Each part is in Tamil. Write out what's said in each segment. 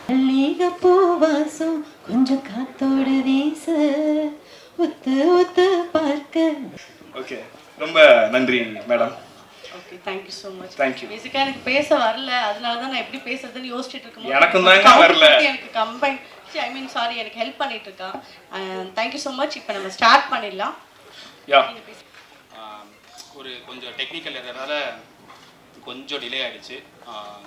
மல்லிகை பூவாசம் கொஞ்சம் காத்தோடு வீச உத்து உத்து பார்க்க. ஓகே, ரொம்ப நன்றி madam. Okay, thank you so much. Thank you. பேசிக்காக எனக்கு பேச வரல, அதனால தான் நான் எப்படி பேசுறதுன்னு யோசிச்சுட்டு இருக்கேன். எனக்கும் தாங்க வரல. எனக்கு கம்பைன் சாரி எனக்கு ஹெல்ப் பண்ணிட்டு இருக்கான். Thank you so much. இப்போ நம்ம ஸ்டார்ட் பண்ணிடலாம். யா, ஒரு கொஞ்சம் டெக்னிக்கல் எரரால கொஞ்சம் டிலே ஆகிடுச்சு.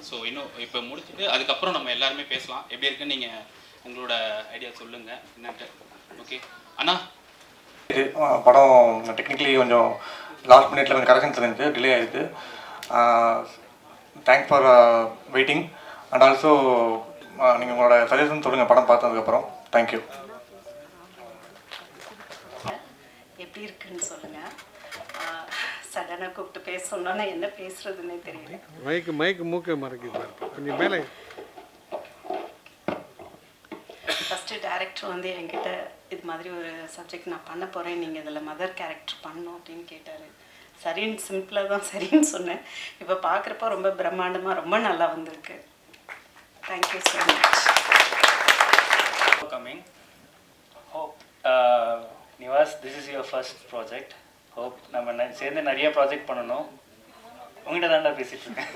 ஸோ இன்னும் இப்போ முடிச்சுட்டு அதுக்கப்புறம் நம்ம எல்லாருமே பேசலாம். எப்படி இருக்குன்னு நீங்கள் உங்களோட ஐடியா சொல்லுங்கள் என்னன்ட்டு. ஓகே அண்ணா, படம் டெக்னிக்கலி கொஞ்சம் லாஸ்ட் மினிட்ல கொஞ்சம் கரெக்ஷன்ஸ் இருந்துச்சு, டிலே ஆகிடுது. Thanks for waiting and also நீங்கள் உங்களோட சஜஷன் சொல்லுங்கள் படம் பார்த்ததுக்கப்புறம். தேங்க்யூ. எப்படி இருக்குன்னு சொல்லுங்கள். சடனாக கூப்பிட்டு பேச சொன்னோன்னா என்ன பேசுறதுன்னே தெரியல. மைக்கு மூக்க மறைக்குது கொஞ்சம் மேலே. ஃபஸ்ட்டு டேரக்டர் வந்து என்கிட்ட இது மாதிரி ஒரு சப்ஜெக்ட் நான் பண்ண போகிறேன், நீங்கள் இதில் மதர் கேரக்டர் பண்ணணும் அப்படின்னு கேட்டார். சரின்னு சிம்பிளாக தான் சரின்னு சொன்னேன். இப்போ பார்க்குறப்போ ரொம்ப பிரம்மாண்டமாக ரொம்ப நல்லா வந்திருக்கு. Thank you so much. Coming. Hope Nivas, this is your first project. Hope நம்ம சேர்ந்து நிறைய ப்ராஜெக்ட் பண்ணணும். உங்கள்கிட்ட தாண்டா பேசிட்டு இருக்கேன்.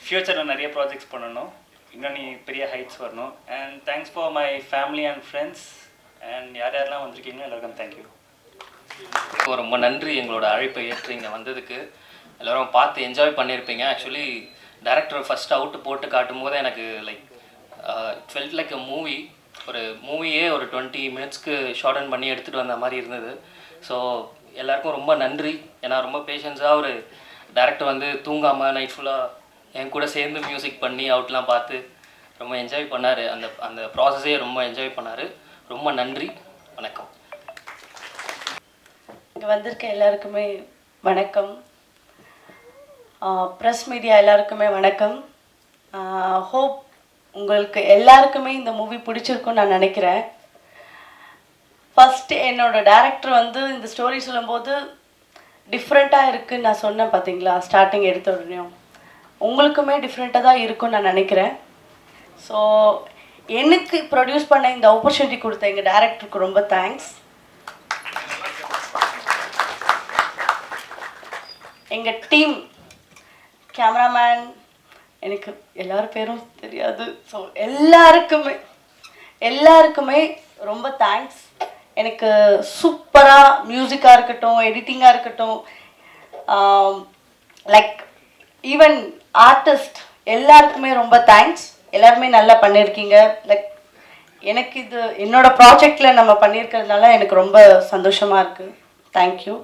ஃப்யூச்சரில் நிறைய ப்ராஜெக்ட்ஸ் பண்ணணும், இன்னும் நீ பெரிய ஹைட்ஸ் வரணும். And thanks for my family and friends and யாரெல்லாம் வந்திருக்கீங்களோ எல்லாருக்கும் தேங்க்யூ. ரொம்ப நன்றி எங்களோட அழைப்பை ஏற்று இங்கே வந்ததுக்கு. எல்லோரும் பார்த்து என்ஜாய் பண்ணியிருப்பீங்க. ஆக்சுவலி டைரக்டர் ஃபஸ்ட் அவுட்டு போட்டு காட்டும் போது எனக்கு like it felt like a movie. ஒரு மூவியே ஒரு 20 மினிட்ஸ்க்கு ஷார்டன் பண்ணி எடுத்துகிட்டு வந்த மாதிரி இருந்தது. ஸோ எல்லாருக்கும் ரொம்ப நன்றி. ஏன்னா ரொம்ப பேஷன்ஸாக ஒரு டைரக்டர் வந்து தூங்காமல் நைட் ஃபுல்லாக என் கூட சேர்ந்து மியூசிக் பண்ணி அவுட்லாம் பார்த்து ரொம்ப என்ஜாய் பண்ணார். அந்த அந்த ப்ராசஸே ரொம்ப என்ஜாய் பண்ணார். ரொம்ப நன்றி, வணக்கம். இங்கே வந்திருக்க எல்லாருக்குமே வணக்கம். ப்ரெஸ் மீடியா எல்லாருக்குமே வணக்கம். ஹோப் உங்களுக்கு எல்லாருக்குமே இந்த மூவி பிடிச்சிருக்குன்னு நான் நினைக்கிறேன். ஃபஸ்ட்டு என்னோடய டேரக்டர் வந்து இந்த ஸ்டோரி சொல்லும்போது டிஃப்ரெண்ட்டாக இருக்குதுன்னு நான் சொன்னேன் பார்த்தீங்களா, ஸ்டார்டிங் எடுத்த உடனே உங்களுக்குமே டிஃப்ரெண்ட்டாக தான் இருக்குன்னு நான் நினைக்கிறேன். ஸோ எனக்கு ப்ரொடியூஸ் பண்ண இந்த ஆப்பர்ச்சுனிட்டி கொடுத்த எங்கள் டேரக்டருக்கு ரொம்ப தேங்க்ஸ். எங்கள் டீம், கேமராமேன், எனக்கு எல்லார் பேரும் தெரியாது. ஸோ எல்லாருக்குமே ரொம்ப தேங்க்ஸ். எனக்கு சூப்பராக மியூசிக்காக இருக்கட்டும், எடிட்டிங்காக இருக்கட்டும், லைக் ஈவன் ஆர்டிஸ்ட் எல்லாருக்குமே ரொம்ப தேங்க்ஸ். எல்லாருமே நல்லா பண்ணியிருக்கீங்க. லைக் எனக்கு இது என்னோட ப்ராஜெக்டில் நம்ம பண்ணியிருக்கிறதுனால எனக்கு ரொம்ப சந்தோஷமாக இருக்குது. Thank you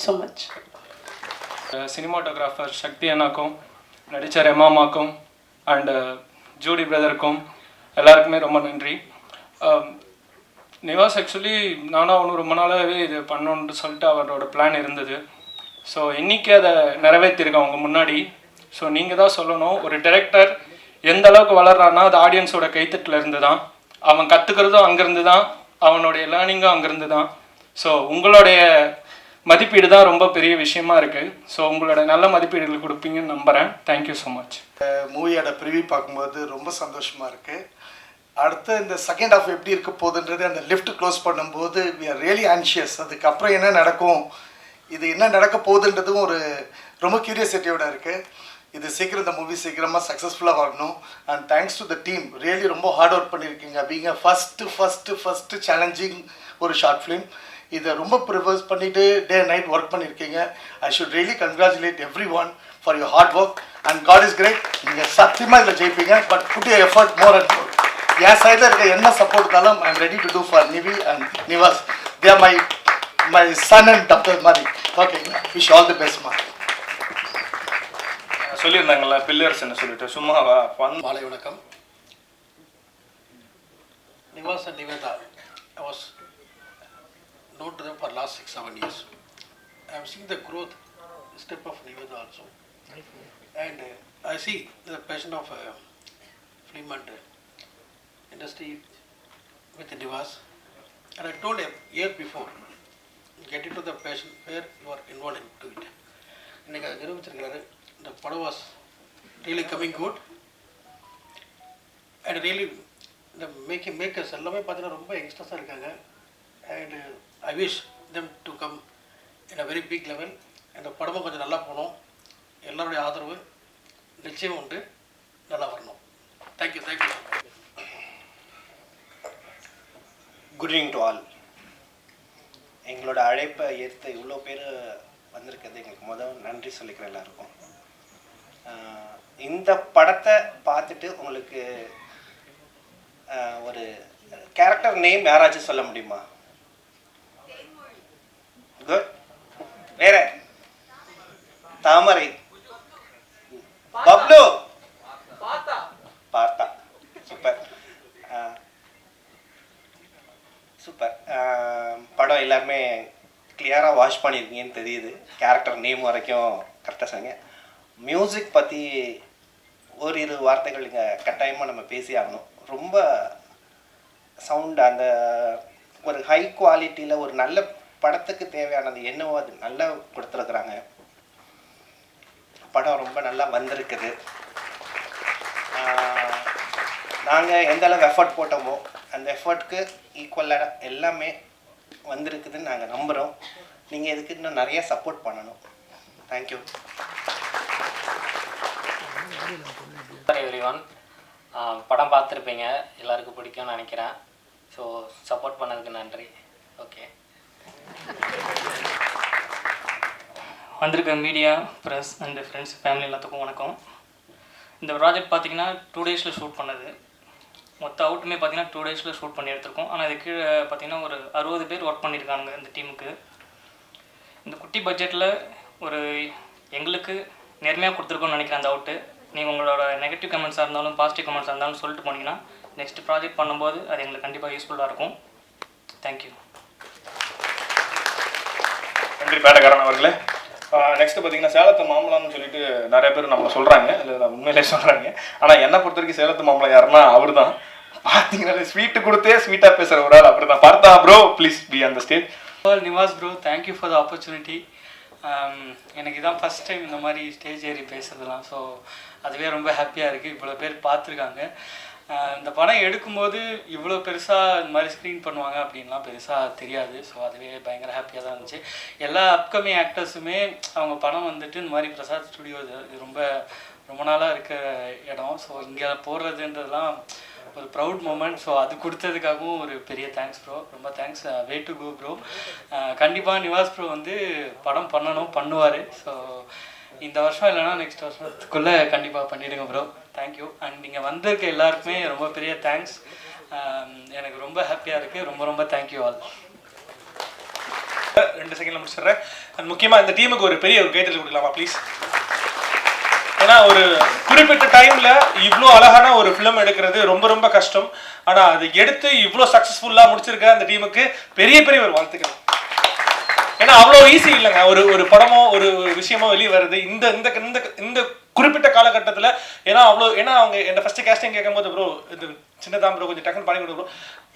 so much. Cinematographer Sakthi அண்ணாக்கும், நடிச்சர் எம்மாமாக்கும் அண்டு ஜூடி பிரதருக்கும் எல்லாருக்குமே ரொம்ப நன்றி. நிவாஸ் ஆக்சுவலி நானும் அவனும் ரொம்ப நாளாகவே இது பண்ணணுன்னு சொல்லிட்டு அவரோட பிளான் இருந்தது. ஸோ இன்றைக்கி அதை நிறைவேற்றிருக்கேன் அவங்க முன்னாடி. ஸோ நீங்கள் தான் சொல்லணும், ஒரு டைரக்டர் எந்த அளவுக்கு வளர்றான்னா அது ஆடியன்ஸோட கைத்தட்டில் இருந்து தான். அவன் கற்றுக்கிறதும் அங்கேருந்து தான், அவனுடைய லேர்னிங்கும் அங்கேருந்து தான். ஸோ உங்களுடைய மதிப்பீடு தான் ரொம்ப பெரிய விஷயமா இருக்குது. ஸோ உங்களோட நல்ல மதிப்பீடுகள் கொடுப்பீங்கன்னு நம்புகிறேன். Thank you so much. மூவியோட ப்ரிவியூ பார்க்கும்போது ரொம்ப சந்தோஷமாக இருக்குது. அடுத்து இந்த செகண்ட் ஹாஃப் எப்படி இருக்க போகுதுன்றது அந்த லிஃப்ட் க்ளோஸ் பண்ணும்போது வி ஆர் ரியலி ஆன்ஷியஸ். அதுக்கப்புறம் என்ன நடக்கும், இது என்ன நடக்க போகுதுன்றதும் ஒரு ரொம்ப க்யூரியாசிட்டியோட இருக்குது. இது சீக்கிரம் இந்த மூவி சீக்கிரமாக சக்ஸஸ்ஃபுல்லாக வரணும். And thanks to the team, really ரொம்ப ஹார்ட் ஒர்க் பண்ணியிருக்கீங்க. பீங்க ஃபஸ்ட்டு சேலஞ்சிங் ஒரு ஷார்ட் ஃபிலிம். இதை ரொம்ப ப்ரிஃபர்ஸ் பண்ணிவிட்டு டே அண்ட் நைட் ஒர்க் பண்ணியிருக்கீங்க. I should really congratulate every one for your hard work and God is great. நீங்கள் சத்தியமாக இதில் ஜெயிப்பீங்க. But put you effort more and more. என் சைடில் இருக்க என்ன சப்போர்ட் இருந்தாலும் I am ready to do for Nivi and Nivas. They are my son and doctor மாதிரி. ஓகேங்களா, விஷ் ஆல் தி பெஸ்ட் மா. சொல்லியிருந்தாங்களா பில்லர்ஸ்ன்னு சொல்லிட்டு சும்மாவா? மாலை வணக்கம். Nivas and Niveda, I was known to them for last 6-7 years. I have seen the growth step of Niveda also, and I see the passion of film and industry with Nivas. And I told him years before, get into the passion where you are involved into it. The padam was really coming good. And really இந்த மேக்கர்ஸ் எல்லாமே பார்த்தீங்கன்னா ரொம்ப யங்ஸ்டர்ஸாக இருக்காங்க. And I wish them to come in a very big level. இந்த படமும் கொஞ்சம் நல்லா போகணும். எல்லாருடைய ஆதரவு நிச்சயம் உண்டு, நல்லா வரணும். Thank you. Good evening to all. எங்களோட அழைப்பை ஏற்று இவ்வளோ பேர் வந்திருக்கிறது எங்களுக்கு நன்றி சொல்லிக்கிறேன் எல்லாருக்கும். இந்த படத்தை பார்த்துட்டு உங்களுக்கு ஒரு கேரக்டர் நேம் யாராச்சும் சொல்ல முடியுமா? குட். வேற? தாமரை, பப்ளு, பார்த்தா. Super super. படம் எல்லாருமே கிளியராக வாட்ச் பண்ணியிருக்கீங்கன்னு தெரியுது. கேரக்டர் நேம் வரைக்கும் கரெக்டாக சொன்னீங்க. மியூசிக் பற்றி ஓரிரு வார்த்தைகள் இங்கே கட்டாயமாக நம்ம பேசி ஆகணும். ரொம்ப சவுண்டு, அந்த ஒரு ஹை குவாலிட்டியில் ஒரு நல்ல படத்துக்கு தேவையானது என்னவோ அது நல்லா கொடுத்துருக்குறாங்க. படம் ரொம்ப நல்லா வந்திருக்குது. நாங்கள் எந்த அளவு எஃபர்ட் போட்டோமோ அந்த எஃபர்ட்க்கு ஈக்குவலாக எல்லாமே வந்திருக்குதுன்னு நாங்கள் நம்புகிறோம். நீங்கள் இதுக்கு இன்னும் நிறைய சப்போர்ட் பண்ணணும். தேங்க்யூ. எவ்ரிவன், படம் பார்த்துருப்பீங்க, எல்லாருக்கும் பிடிக்கும்னு நினைக்கிறேன். ஸோ சப்போர்ட் பண்ணதுக்கு நன்றி. ஓகே, வந்திருக்க media, press and friends, family எல்லாத்துக்கும் வணக்கம். இந்த ப்ராஜெக்ட் பார்த்திங்கன்னா 2 days ஷூட் பண்ணது. மொத்த அவுட்டுமே பார்த்திங்கன்னா 2 days ஷூட் பண்ணி எடுத்திருக்கோம். ஆனால் இது கீழே பார்த்திங்கன்னா ஒரு 60 பேர் ஒர்க் பண்ணியிருக்காங்க இந்த டீமுக்கு. இந்த குட்டி பட்ஜெட்டில் ஒரு எங்களுக்கு நேர்மையாக கொடுத்துருக்கோன்னு நினைக்கிறேன் அந்த அவுட்டு. நீங்கள் உங்களோட நெகட்டிவ் கமெண்ட்ஸாக இருந்தாலும் பாசிட்டிவ் கமெண்ட்ஸாக இருந்தாலும் சொல்லிட்டு போனீங்கன்னா நெக்ஸ்ட் ப்ராஜெக்ட் பண்ணும்போது அது எங்களுக்கு கண்டிப்பாக யூஸ்ஃபுல்லாக இருக்கும். தேங்க்யூ. நன்றி பேட்டக்காரன் அவர்களே. நெக்ஸ்ட் பார்த்தீங்கன்னா சேலத்து மாம்பழம்னு சொல்லிட்டு நிறைய பேர் நம்ம சொல்கிறாங்க, இல்லை உண்மையிலே சொல்கிறாங்க. ஆனால் என்னை பொறுத்த வரைக்கும் சேலத்து மாம்பழம் யாருன்னா அவர் தான். பார்த்தீங்கன்னா ஸ்வீட்டு கொடுத்தே ஸ்வீட்டாக பேசுகிற ஒரு ஆள் அவர் தான். Partha bro, please be on the stage. Nivas bro, thank you for the opportunity. எனக்கு இதான் ஃபஸ்ட் டைம் இந்த மாதிரி ஸ்டேஜ் ஏறி பேசுறதுலாம். ஸோ அதுவே ரொம்ப ஹாப்பியாக இருக்குது. இவ்வளோ பேர் பார்த்துருக்காங்க. இந்த படம் எடுக்கும்போது இவ்வளோ பெருசாக இந்த மாதிரி ஸ்க்ரீன் பண்ணுவாங்க அப்படின்லாம் பெருசாக தெரியாது. ஸோ அதுவே பயங்கர ஹாப்பியாக தான் இருந்துச்சு. எல்லா அப்கமிங் ஆக்டர்ஸுமே அவங்க படம் வந்துட்டு இந்த மாதிரி பிரசாத் ஸ்டுடியோ இது ரொம்ப நாளாக இருக்கிற இடம். ஸோ இங்கே போடுறதுன்றதுலாம் ஒரு ப்ரவுட் மூமெண்ட். ஸோ அது கொடுத்ததுக்காகவும் ஒரு பெரிய தேங்க்ஸ் ப்ரோ, ரொம்ப thanks. Way to go bro. கண்டிப்பாக நிவாஸ் ப்ரோ வந்து படம் பண்ணுவார். ஸோ இந்த வருஷம் இல்லைனா நெக்ஸ்ட் வருஷத்துக்குள்ளே கண்டிப்பாக பண்ணிவிடுங்க ப்ரோ. தேங்க்யூ. அண்ட் நீங்கள் வந்திருக்க எல்லாருக்குமே ரொம்ப பெரிய தேங்க்ஸ். எனக்கு ரொம்ப ஹாப்பியாக இருக்குது. ரொம்ப தேங்க்யூ ஆல். 2 செகண்டில் முடிச்சிடுறேன். அண்ட் முக்கியமாக இந்த டீமுக்கு ஒரு பெரிய ஒரு கைத்தறி கொடுக்கலாமா ப்ளீஸ்? ஏன்னா ஒரு குறிப்பிட்ட டைமில் இவ்வளோ அழகான ஒரு ஃபிலிம் எடுக்கிறது ரொம்ப கஷ்டம். ஆனால் அது எடுத்து இவ்வளோ சக்ஸஸ்ஃபுல்லாக முடிச்சிருக்க அந்த டீமுக்கு பெரிய ஒரு வாழ்த்துக்கள். ஏன்னா அவ்வளோ ஈஸி இல்லைங்க. ஒரு படமோ ஒரு விஷயமோ வெளியே வருது இந்த இந்த இந்த இந்த குறிப்பிட்ட காலகட்டத்தில். ஏன்னா அவங்க என்ன ஃபஸ்ட்டு கேஸ்டிங் கேட்கும்போது ப்ரோ இது சின்னதான் ப்ரோ, கொஞ்சம் டக்குன்னு பண்ணி கொடுங்க ப்ரோ,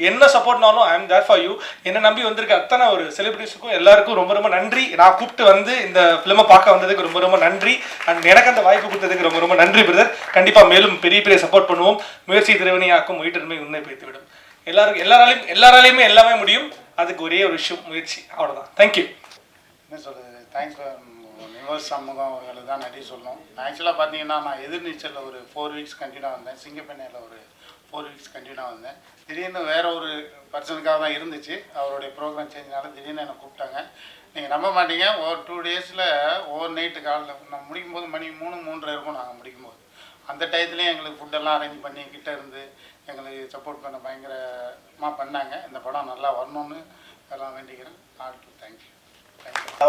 என்ன சப்போர்ட்னாலும் I am there for you. என்னை நம்பி வந்திருக்க அத்தனை ஒரு செலிபிரிட்டிஸுக்கும் எல்லாருக்கும் ரொம்ப நன்றி. நான் கூப்பிட்டு வந்து இந்த ஃபிலிமை பார்க்க வந்ததுக்கு ரொம்ப நன்றி. அண்ட் எனக்கு அந்த வாய்ப்பு கொடுத்ததுக்கு ரொம்ப நன்றி பிரதர். கண்டிப்பாக மேலும் பெரிய சப்போர்ட் பண்ணுவோம். முயற்சி திருவணியாக்கும் முயற்றன்மை உண்மை பிடித்துவிடும். எல்லாராலையுமே எல்லாமே முடியும். அதுக்கு ஒரே ஒரு விஷயம், முயற்சி, அவ்வளோதான். தேங்க்யூ. என்ன சொல்கிறது, தேங்க்ஸ் நிவாஸ் சண்முகம் அவர்களுக்கு தான் நன்றி சொல்லணும். ஆக்சுவலாக பார்த்தீங்கன்னா நான் எதிர்நீச்சலில் ஒரு 4 weeks கண்டினியூவாக வந்தேன். சிங்கப்பெண்ணையில் ஒரு 4 weeks கண்டினியூவாக வந்தேன். திடீர்னு வேறு ஒரு பர்சனுக்காக தான் இருந்துச்சு. அவருடைய ப்ரோக்ராம் சேஞ்சினால திடீர்னு என்னை கூப்பிட்டாங்க. நீங்கள் நம்ப மாட்டீங்க, ஒரு 2 days ஓவர் நைட்டு காலையில் நம்ம முடிக்கும்போது மணி 3-3:30 இருக்கும். நாங்கள் முடிக்கும்போது அந்த டயத்துலேயும் எங்களுக்கு ஃபுட்டெல்லாம் அரேஞ்ச் பண்ணி கிட்டே இருந்து எங்களுக்கு சப்போர்ட் பண்ண பயங்கரமாக பண்ணாங்க. இந்த படம் நல்லா வரணும்னு எல்லாம் வேண்டிக்கிறேன். All thank you.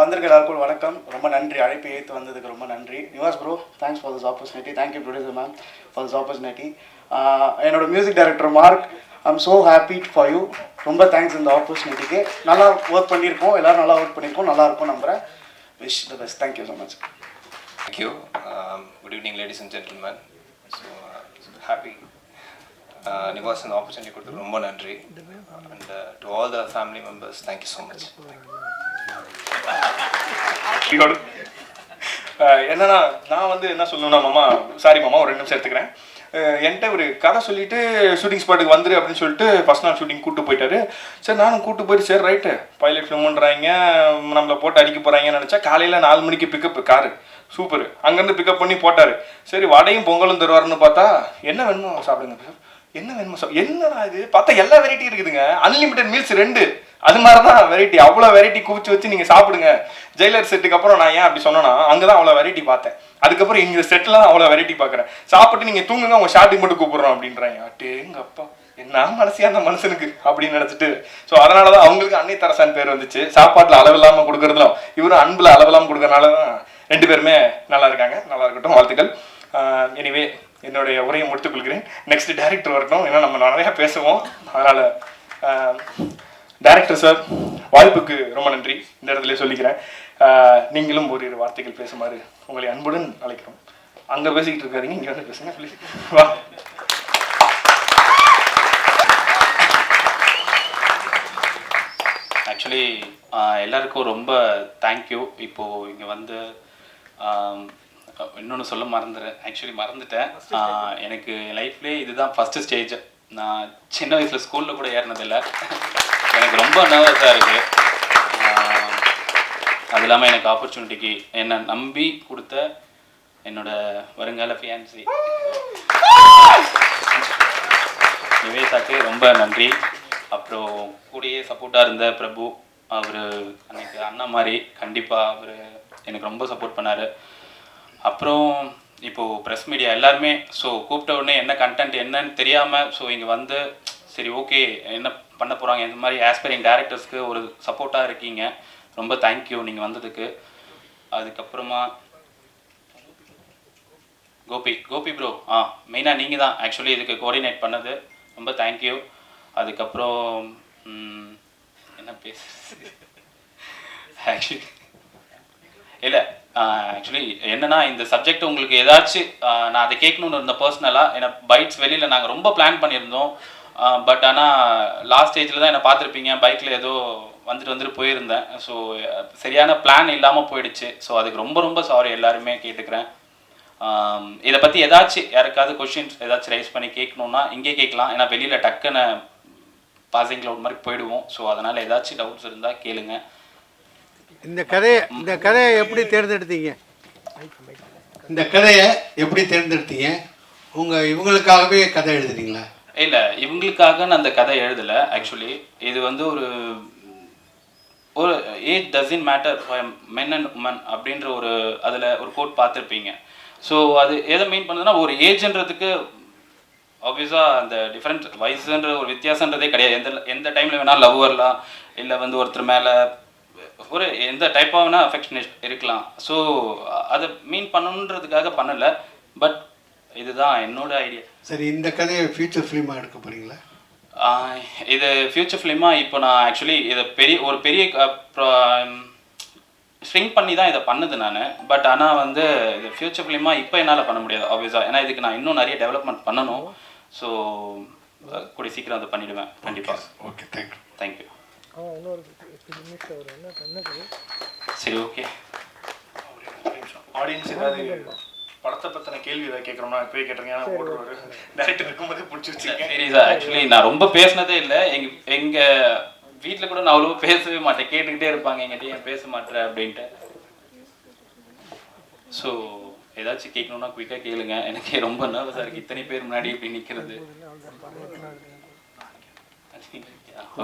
வந்திருக்க எல்லாருக்கும் வணக்கம். ரொம்ப நன்றி, அழைப்பு ஏற்று வந்ததுக்கு ரொம்ப நன்றி. Nivas bro, thanks for this opportunity. Thank you producer ma'am for this opportunity. என்னோட music director Mark, I am so happy for you. ரொம்ப தேங்க்ஸ் இந்த ஆப்பர்ச்சுனிட்டிக்கு. நல்லா ஒர்க் பண்ணியிருக்கோம், எல்லோரும் நல்லா ஒர்க் பண்ணியிருக்கோம், நல்லாயிருக்கும் நம்புகிறேன். Wish the best. Thank you so much. Thank you. Good evening ladies and gentlemen. So happy Nivas இந்த ஆப்பர்ச்சுனிட்டி கொடுத்து ரொம்ப நன்றி. And to all the family members, thank you so much. என்னன்னா நான் என்ன சொல்லணும்னா மாமா, சாரி மாமா, ஒரு 2 நிமிஷம் எடுத்துக்கிறேன். என்கிட்ட ஒரு கதை சொல்லிட்டு ஷூட்டிங் ஸ்பாட்டுக்கு வந்துரு அப்படின்னு சொல்லிட்டு ஃபர்ஸ்ட் நாள் ஷூட்டிங் கூப்பிட்டு போயிட்டாரு. சரி நானும் கூப்பிட்டு போயிட்டு சரி ரைட்டு பைலட் ஃபிலிம்ன்றாங்க நம்மளை போட்டு அடிக்க போகிறாங்கன்னு நினச்சா காலையில் 4 மணிக்கு பிக்கப் காரு சூப்பர் அங்கேருந்து பிக்கப் பண்ணி போட்டார். சரி வடையும் பொங்கலும் தருவாருன்னு பார்த்தா என்ன வேணுமோ சாப்பிடுங்க என்ன வேணுமோ என்னடா இது பார்த்தா எல்லா வெரைட்டி இருக்குதுங்க. அன்லிமிட்டட் மீல்ஸ் 2 அது மாதிரி தான் வெரைட்டி. அவ்வளோ வெரைட்டி குவிச்சு வச்சு நீங்கள் சாப்பிடுங்க. ஜெயிலர் செட்டுக்கு அப்புறம் நான் ஏன் அப்படி சொன்னேன்னா அங்கே தான் அவ்வளோ வெரைட்டி பார்த்தேன். அதுக்கப்புறம் இங்கே செட்லாம் அவ்வளோ வெரைட்டி பார்க்குறேன். சாப்பிட்டு நீங்கள் தூங்குங்க உங்கள் ஷாட்டுக்கு மட்டும் கூப்பிட்றோம் அப்படின்றாங்க. அட்டேங்க அப்பா என்ன மனசியா அந்த மனுஷனுக்கு அப்படின்னு நினச்சிட்டு ஸோ அதனால தான் அவங்களுக்கு அன்னை தரசான் பேர் வந்துச்சு. சாப்பாட்டில் அளவில்லாமல் கொடுக்குறதுலும் இவரும் அன்பில் அளவில்லாமல் கொடுக்கறனால தான் 2 பேருமே நல்லா இருக்காங்க. நல்லா இருக்கட்டும், வாழ்த்துக்கள். எனிவே என்னுடைய உரையை முடித்துக் கொள்கிறேன். நெக்ஸ்ட் டைரக்டர் வரட்டும், ஏன்னா நம்ம நிறையா பேசுவோம். அதனால் டைரக்டர் சார் வாய்ப்புக்கு ரொம்ப நன்றி இந்த இடத்துல சொல்லிக்கிறேன். நீங்களும் ஒரு வார்த்தைகள் பேசுமாறு உங்களை அன்புடன் அழைக்கிறோம். அங்கே பேசிக்கிட்டு இருக்காதீங்க, இங்கே வந்து பேசுங்க ப்ளீஸ். வா. ஆக்சுவலி எல்லாருக்கும் ரொம்ப தேங்க்யூ. இப்போது இங்கே வந்து இன்னொன்று சொல்ல மறந்துட்டேன். எனக்கு லைஃப்லேயே இதுதான் ஃபஸ்ட்டு ஸ்டேஜ். நான் சின்ன வயசில் ஸ்கூலில் கூட ஏறினதில்லை. எனக்கு ரொம்ப நர்வஸாக இருக்குது. அது இல்லாமல் எனக்கு ஆப்பர்ச்சுனிட்டிக்கு என்னை நம்பி கொடுத்த என்னோட வருங்கால ஃபியான்சி நிவேதாக்கு ரொம்ப நன்றி. அப்புறம் கூடயே சப்போர்ட்டாக இருந்த பிரபு, அவர் அன்னைக்கு அண்ணா மாதிரி கண்டிப்பாக அவர் எனக்கு ரொம்ப சப்போர்ட் பண்ணார். அப்புறம் இப்போது ப்ரெஸ் மீடியா எல்லாருமே ஸோ கூப்பிட்ட உடனே என்ன கண்டென்ட் என்னன்னு தெரியாமல் ஸோ இங்கே வந்து சரி ஓகே என்ன பண்ண போகிறாங்க இந்த மாதிரி ஆஸ்பைரிங் டேரக்டர்ஸ்க்கு ஒரு சப்போர்ட்டாக இருக்கீங்க. ரொம்ப தேங்க்யூ நீங்கள் வந்ததுக்கு. அதுக்கப்புறமா கோபி ப்ரோ மெயினாக நீங்கள் தான் ஆக்சுவலி இதுக்கு கோஆர்டினேட் பண்ணது. ரொம்ப தேங்க்யூ. அதுக்கப்புறம் என்ன பேசுறது ஆக்சுவலி இல்லை ஆக்சுவலி என்னென்னா இந்த சப்ஜெக்ட் உங்களுக்கு ஏதாச்சும் நான் அதை கேட்கணுன்னு இருந்த பர்சனலாக ஏன்னா பைட்ஸ் வெளியில் நாங்கள் ரொம்ப பிளான் பண்ணியிருந்தோம். பட் ஆனால் லாஸ்ட் ஸ்டேஜில் தான் என்னை பார்த்துருப்பீங்க பைக்கில் ஏதோ வந்துட்டு போயிருந்தேன். ஸோ சரியான பிளான் இல்லாமல் போயிடுச்சு. ஸோ அதுக்கு ரொம்ப ரொம்ப சாரி எல்லாருமே கேட்டுக்கிறேன். இதை பற்றி ஏதாச்சும் யாருக்காவது கொஷின்ஸ் ஏதாச்சும் ரைஸ் பண்ணி கேட்கணுன்னா இங்கே கேட்கலாம். ஏன்னா வெளியில் டக்குன்னு பாசிங் க்ளவுட் மாதிரி போயிடுவோம். ஸோ அதனால் ஏதாச்சும் டவுட்ஸ் இருந்தால் கேளுங்க. இந்த கதையை எப்படி தேர்ந்தெடுத்தீங்க? இவங்களுக்காகவே கதை எழுதுறீங்களா? இல்லை இவங்களுக்காக நான் அந்த கதை எழுதலை. ஆக்சுவலி இது வந்து ஒரு age doesn't matter for men and women அப்படின்ற ஒரு அதில் ஒரு கோட் பார்த்துருப்பீங்க. ஸோ அது எதை மீன் பண்ணுதுன்னா ஒரு ஏஜ்ன்றதுக்கு ஆப்வியஸாக அந்த டிஃப்ரெண்ட் வயசுன்ற ஒரு வித்தியாசன்றதே கிடையாது. எந்த டைமில் வேணால் லவ் வரலாம், இல்லை வந்து ஒருத்தர் மேலே ஒரு எந்த டைப்பாக வேணால் அஃபெக்ஷனேட் இருக்கலாம். ஸோ அதை மீன் பண்ணணுன்றதுக்காக பண்ணலை. பட் இதுதான் என்னோட ஐடியா. சரி, இந்த கதையை ஃபியூச்சர் ஃபிலிமாக எடுக்க போகிறீங்களா? இது ஃபியூச்சர் ஃபிலிமாக இப்போ நான் ஆக்சுவலி இதை ஒரு பெரிய ஸ்ட்ரிங் பண்ணி தான் இதை பண்ணுது நான். பட் ஆனால் வந்து இது ஃபியூச்சர் ஃபிலிமாக இப்போ என்னால் பண்ண முடியாது ஆப்வியஸாக. ஏன்னா இதுக்கு நான் இன்னும் நிறைய டெவலப்மெண்ட் பண்ணணும். ஸோ கூடிய சீக்கிரம் அதை பண்ணிவிடுவேன் கண்டிப்பாக. Okay, thank you. தேங்க்யூ. சரி, ஓகே. ஆடியன்ஸ் ஏதாவது படத்தை பற்றின கேள்வி ஏதாவது கேட்குறோம்னா இப்போயே கேட்டுருங்க. ஏன்னா ஓடுறவர் டேரக்டர் இருக்கும்போது பிடிச்சி வச்சுருக்கேன். சீரியஸாக ஆக்சுவலி நான் ரொம்ப பேசினதே இல்லை. எங்கள் வீட்டில் கூட நான் அவ்வளோ பேசவே மாட்டேன். கேட்டுக்கிட்டே இருப்பாங்க எங்கிட்ட ஏன் பேச மாட்டேன் அப்படின்ட்டு. ஸோ ஏதாச்சும் கேட்கணுன்னா குயிக்காக கேளுங்க. எனக்கு ரொம்ப நர்வஸாக இருக்குது இத்தனை பேர் முன்னாடி இப்படி நிற்கிறது.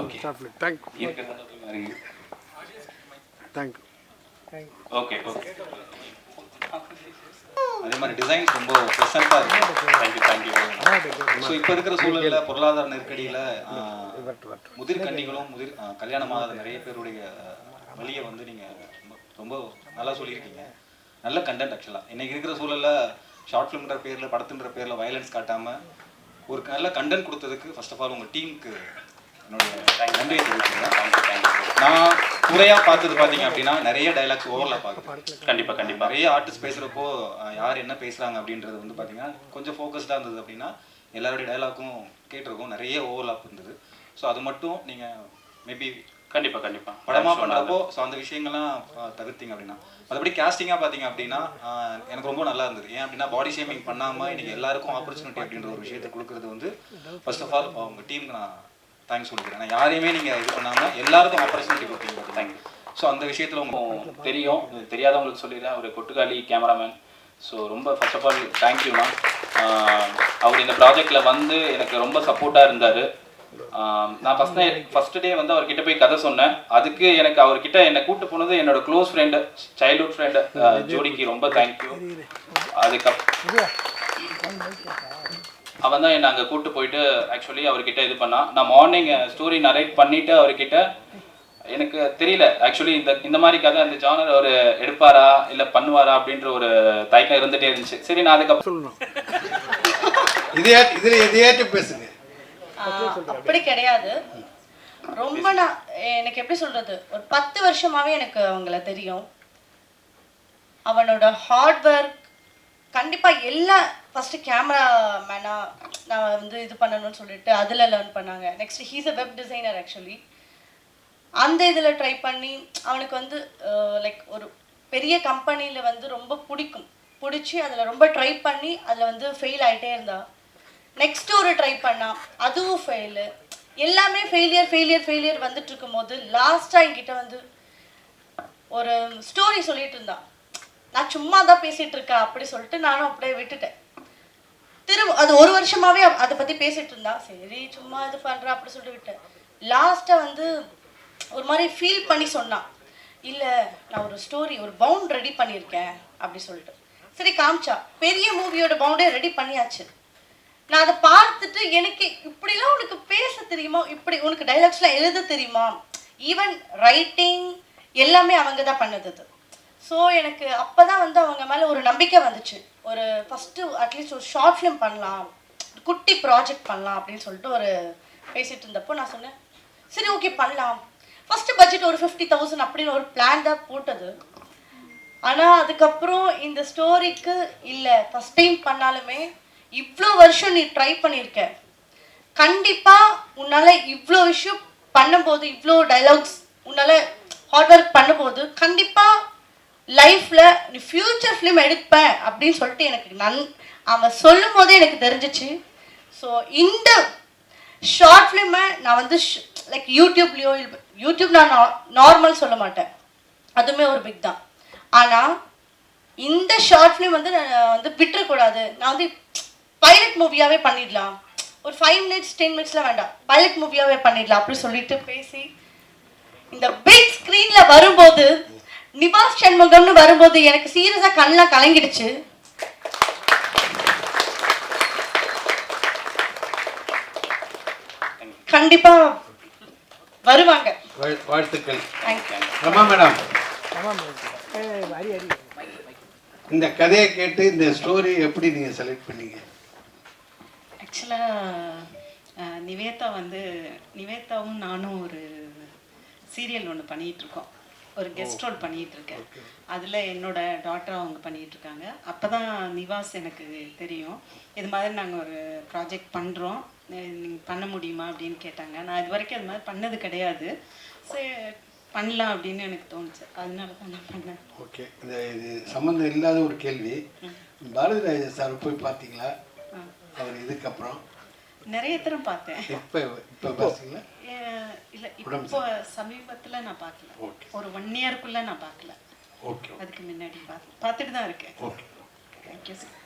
Okay, okay, okay. அதே மாதிரி டிசைன்ஸ் ரொம்ப ப்ரெசென்ட்டாக இருக்குது. தேங்க்யூ. ஸோ இப்போ இருக்கிற சூழலில் பொருளாதார நெருக்கடியில் முதிர் கன்னிகளும் கல்யாணமாகாத நிறைய பேருடைய வழியை வந்து நீங்கள் ரொம்ப நல்லா சொல்லியிருக்கீங்க. நல்ல கண்டென்ட் ஆக்சுவலாக இன்றைக்கி இருக்கிற சூழலில் ஷார்ட் ஃபிலிம்ன்ற பேரில் படத்துன்ற பேரில் வயலன்ஸ் காட்டாமல் ஒரு நல்ல கண்டென்ட் கொடுத்ததுக்கு ஃபர்ஸ்ட் ஆஃப் ஆல் உங்கள் டீமுக்கு என்னுடைய நன்றியை தெரிவிச்சுக்கிறேன். நான் குறையாக பார்த்தது பார்த்தீங்க அப்படின்னா நிறைய டைலாக்ஸ் ஓவர்லாப் ஆகுது. கண்டிப்பாக நிறைய ஆர்டிஸ்ட் பேசுகிறப்போ யார் என்ன பேசுகிறாங்க அப்படின்றது வந்து பார்த்தீங்கன்னா கொஞ்சம் ஃபோக்கஸ்டாக இருந்தது. அப்படின்னா எல்லாருடைய டைலாக்கும் கேட்டிருக்கோம், நிறைய ஓவர்லாப் இருந்தது. ஸோ அது மட்டும் நீங்கள் மேபி கண்டிப்பாக கண்டிப்பாக படமாக பண்ணுறப்போ ஸோ அந்த விஷயங்கள்லாம் தவிர்த்திங்க அப்படின்னா மற்றபடி கேஸ்டிங்காக பார்த்தீங்க அப்படின்னா எனக்கு ரொம்ப நல்லா இருந்தது. ஏன் அப்படின்னா பாடி ஷேமிங் பண்ணாமல் இன்றைக்கி எல்லாருக்கும் ஆப்பர்ச்சுனிட்டி அப்படின்ற ஒரு விஷயத்தை கொடுக்குறது வந்து ஃபர்ஸ்ட் ஆஃப் ஆல் உங்கள் டீமுக்கு நான் தேங்க்ஸ் சொல்லிக்கிறேன். நான் யாரையுமே நீங்கள் இது பண்ணாமல் எல்லாருக்கும் ஆப்பர்ச்சுனிட்டி கொடுத்தீங்க. தேங்க்யூ. ஸோ அந்த விஷயத்தில் உங்களுக்கு தெரியும், தெரியாதவங்களுக்கு சொல்லிடுறேன். ஒரு கொட்டுக்காளி கேமராமேன். ஸோ ரொம்ப ஃபர்ஸ்ட் ஆஃப் ஆல் தேங்க்யூண்ணா. அவர் இந்த ப்ராஜெக்டில் வந்து எனக்கு ரொம்ப சப்போர்ட்டாக இருந்தார். நான் ஃபஸ்ட்டு டே வந்து அவர்கிட்ட போய் கதை சொன்னேன். அதுக்கு எனக்கு அவர்கிட்ட என்னை கூப்பிட்டு போனது என்னோட க்ளோஸ் ஃப்ரெண்டு, சைல்ட்ஹுட் ஃப்ரெண்டு ஜோடிக்கு ரொம்ப தேங்க்யூ. அவன் தான் என்னை அங்கே கூப்பிட்டு போயிட்டு ஆக்சுவலி அவர்கிட்ட இது பண்ணான். நான் மார்னிங் ஸ்டோரி நரேட் பண்ணிவிட்டு அவர்கிட்ட எனக்கு தெரியல ஆக்சுவலி இந்த மாதிரி கதை அந்த ஜானர் அவர் எடுப்பாரா இல்லை பண்ணுவாரா அப்படின்ற ஒரு தயக்கம் இருந்துகிட்டே இருந்துச்சு. சரி நான் அதுக்கப்புறம் பேசுங்க. அப்படி கிடையாது. ரொம்ப எனக்கு எப்படி சொல்றது, ஒரு 10 வருஷமாவே எனக்கு அவங்கள தெரியும். அவனோட ஹார்ட் ஒர்க் கண்டிப்பா எல்லாம் ஃபர்ஸ்ட் கேமராமேனா நான் வந்து இது பண்ணணும்னு சொல்லிட்டு அதில் லேர்ன் பண்ணாங்க. Next he's a web designer. Actually அந்த இதில் ட்ரை பண்ணி அவனுக்கு வந்து லைக் ஒரு பெரிய கம்பெனியில் வந்து ரொம்ப பிடிச்சி அதில் ரொம்ப ட்ரை பண்ணி அதில் வந்து ஃபெயில் ஆகிட்டே இருந்தா. நெக்ஸ்ட் ஒரு ட்ரை பண்ணா, அதுவும் ஃபெயிலு. எல்லாமே ஃபெயிலியர் வந்துட்டு இருக்கும்போது லாஸ்ட்டாக என்கிட்ட வந்து ஒரு ஸ்டோரி சொல்லிட்டு இருந்தான். நான் சும்மா தான் பேசிகிட்டு இருக்கேன் அப்படி சொல்லிட்டு நானும் அப்படியே விட்டுட்டேன். திரும்ப அது 1 வருஷமாகவே அதை பற்றி பேசிகிட்டு இருந்தா. சரி சும்மா இது பண்ணுறேன் அப்படி சொல்லிட்டு விட்டேன். லாஸ்ட்டாக வந்து ஒரு மாதிரி ஃபீல் பண்ணி சொன்னான், இல்லை நான் ஒரு ஸ்டோரி ஒரு பவுண்ட் ரெடி பண்ணியிருக்கேன் அப்படி சொல்லிட்டு. சரி காமிச்சா, பெரிய மூவியோட பவுண்டே ரெடி பண்ணியாச்சு. நான் அதை பார்த்துட்டு எனக்கு இப்படிலாம் உனக்கு பேச தெரியுமா, இப்படி உனக்கு டைலாக்ஸ்லாம் எழுத தெரியுமா, ஈவன் ரைட்டிங் எல்லாமே அவங்க தான் பண்ணது. ஸோ எனக்கு அப்போ தான் வந்து அவங்க மேலே ஒரு நம்பிக்கை வந்துச்சு. ஒரு ஃபஸ்ட்டு அட்லீஸ்ட் ஒரு ஷார்ட் ஃபிலிம் பண்ணலாம், குட்டி ப்ராஜெக்ட் பண்ணலாம் அப்படின்னு சொல்லிட்டு ஒரு பேசிகிட்டு இருந்தப்போ நான் சொன்னேன் சரி ஓகே பண்ணலாம். ஃபஸ்ட்டு பட்ஜெட் ஒரு 50,000 அப்படின்னு ஒரு பிளான் தான் போட்டது. ஆனால் அதுக்கப்புறம் இந்த ஸ்டோரிக்கு இல்லை ஃபஸ்ட் டைம் பண்ணாலுமே இவ்வளோ வருஷம் நீ ட்ரை பண்ணியிருக்க, கண்டிப்பாக உன்னால் இவ்வளோ விஷயம் பண்ணும்போது இவ்வளோ டைலாக்ஸ் உன்னால் ஹார்ட் ஒர்க் பண்ணும்போது கண்டிப்பாக லைஃப்பில் நீ ஃப்யூச்சர் ஃபிலிம் எடுப்பேன் அப்படின்னு சொல்லிட்டு எனக்கு அவன் சொல்லும் போதே எனக்கு தெரிஞ்சிச்சு. ஸோ இந்த ஷார்ட் ஃபிலிமை நான் வந்து லைக் யூடியூப் நான் நார்மல் சொல்ல மாட்டேன், அதுவுமே ஒரு பிக் தான். ஆனால் இந்த ஷார்ட் ஃபிலிம் வந்து நான் வந்து விட்டுறக்கூடாது. நான் வந்து பைலட் மூவியாகவே பண்ணிடலாம், ஒரு 5 minutes 10 minutesலாம் வேண்டாம், பைலட் மூவியாகவே பண்ணிடலாம் அப்படி சொல்லிட்டு பேசி இந்த பிக் ஸ்க்ரீனில் வரும்போது நிவாஸ் சண்முகம்னு வரும்போது எனக்கு சீரியஸாக கண்ணெலாம் கலங்கிடுச்சு. கண்டிப்பா வருவாங்க. வாழ்த்துக்கள். ரமா மேடம், இந்த கதையை கேட்டு இந்த ஸ்டோரி எப்படி நீங்கள் செலக்ட் பண்ணீங்க? ஆக்சுவலாக நிவேதாவும் நானும் ஒரு சீரியல் ஒன்று பண்ணிகிட்ருக்கோம், ஒரு கெஸ்ட் ரோல் பண்ணிகிட்ருக்கேன். அதில் என்னோட டாட்டர் அவங்க பண்ணிகிட்ருக்காங்க. அப்போ தான் நிவாஸ் எனக்கு தெரியும், இது மாதிரி நாங்கள் ஒரு ப்ராஜெக்ட் பண்ணுறோம், நீங்கள் பண்ண முடியுமா அப்படின்னு கேட்டாங்க. நான் இது வரைக்கும் அது மாதிரி பண்ணது கிடையாது, சரி பண்ணலாம் அப்படின்னு எனக்கு தோணுச்சு, அதனால தான் நான் பண்ணேன். ஓகே, இது சம்மந்தம் இல்லாத ஒரு கேள்வி, பாரதி ராஜா சார் போய் பார்த்தீங்களா? அவர் இதுக்கப்புறம் நிறைய தரம் பார்த்தேன். இப்போ பார்த்தீங்களா? இல்லை, இப்போ சமீபத்தில் நான் பார்க்கல, ஒரு 1 yearக்குள்ளே நான் பார்க்கல. ஓகே, அதுக்கு முன்னாடி பார்த்துட்டு தான் இருக்கேன். Okay, thank you sir.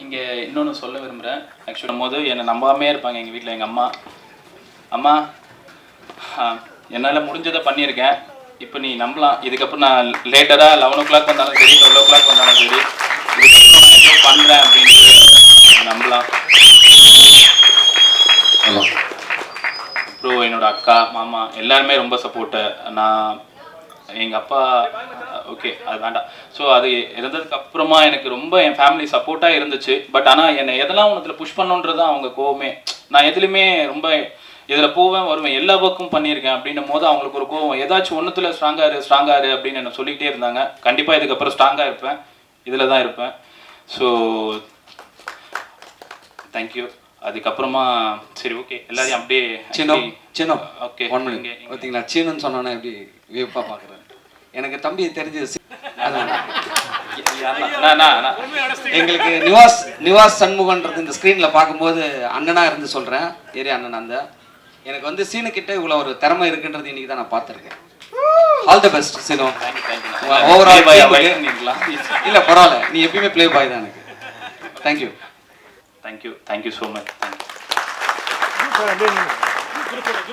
இங்கே இன்னொன்று சொல்ல விரும்புகிறேன். ஆக்சுவலாக போது என்னை நம்பாமே இருப்பாங்க எங்கள் வீட்டில். எங்கள் அம்மா என்னால் முடிஞ்சதை பண்ணியிருக்கேன், இப்போ நீ நம்பலாம், இதுக்கப்புறம் நான் லேட்டராக 11 o'clock வந்தாலும் சரி 12 o'clock வந்தாலும் சரி இதுக்கப்புறம் நான் எதோ பண்ணுறேன் அப்படின்ட்டு நம்பலாம். அப்புறம் என்னோட அக்கா மாமா எல்லாருமே ரொம்ப சப்போர்ட்டு. நான் எங்கள் அப்பா ஓகே அது வேண்டாம். ஸோ அது இருந்ததுக்கு அப்புறமா எனக்கு ரொம்ப என் ஃபேமிலி சப்போர்ட்டாக இருந்துச்சு. பட் ஆனால் என்னை எதெல்லாம் ஒன்றுத்தில் புஷ் பண்ணுன்றது தான் அவங்க கோவமே. நான் எதுலையுமே ரொம்ப இதில் போவேன் வருவேன், எல்லா ஒர்க்கும் பண்ணியிருக்கேன் அப்படின்னும் போது அவங்களுக்கு ஒரு கோவம், ஏதாச்சும் ஒன்றுத்தில் ஸ்ட்ராங்காரு அப்படின்னு என்ன சொல்லிக்கிட்டே இருந்தாங்க. கண்டிப்பாக இதுக்கப்புறம் ஸ்ட்ராங்காக இருப்பேன், இதில் தான் இருப்பேன். So thank you. அதுக்கப்புறமா சரி ஓகே எல்லாரையும் அப்படியே சின்ன ஓகே 1 மினிட் பார்த்தீங்களா சீனன்னு சொன்னோன்னே எப்படி வியப்பாக பார்க்குறேன். எனக்கு தம்பி தெரிஞ்சது எங்களுக்கு நிவாஸ் சண்முகன்றது இந்த ஸ்க்ரீனில் பார்க்கும்போது அண்ணனாக இருந்து சொல்கிறேன், ஏரியா அண்ணன். அந்த எனக்கு வந்து சீனுக்கிட்ட இவ்வளோ ஒரு திறமை இருக்குன்றது இன்னைக்கு தான் நான் பார்த்துருக்கேன். ஆல் தி பெஸ்ட் சீனோ. ஓவரால் இல்லை பரவாயில்ல, நீ எப்பயுமே ப்ளே பாய் தான் எனக்கு. Thank you thank you so much.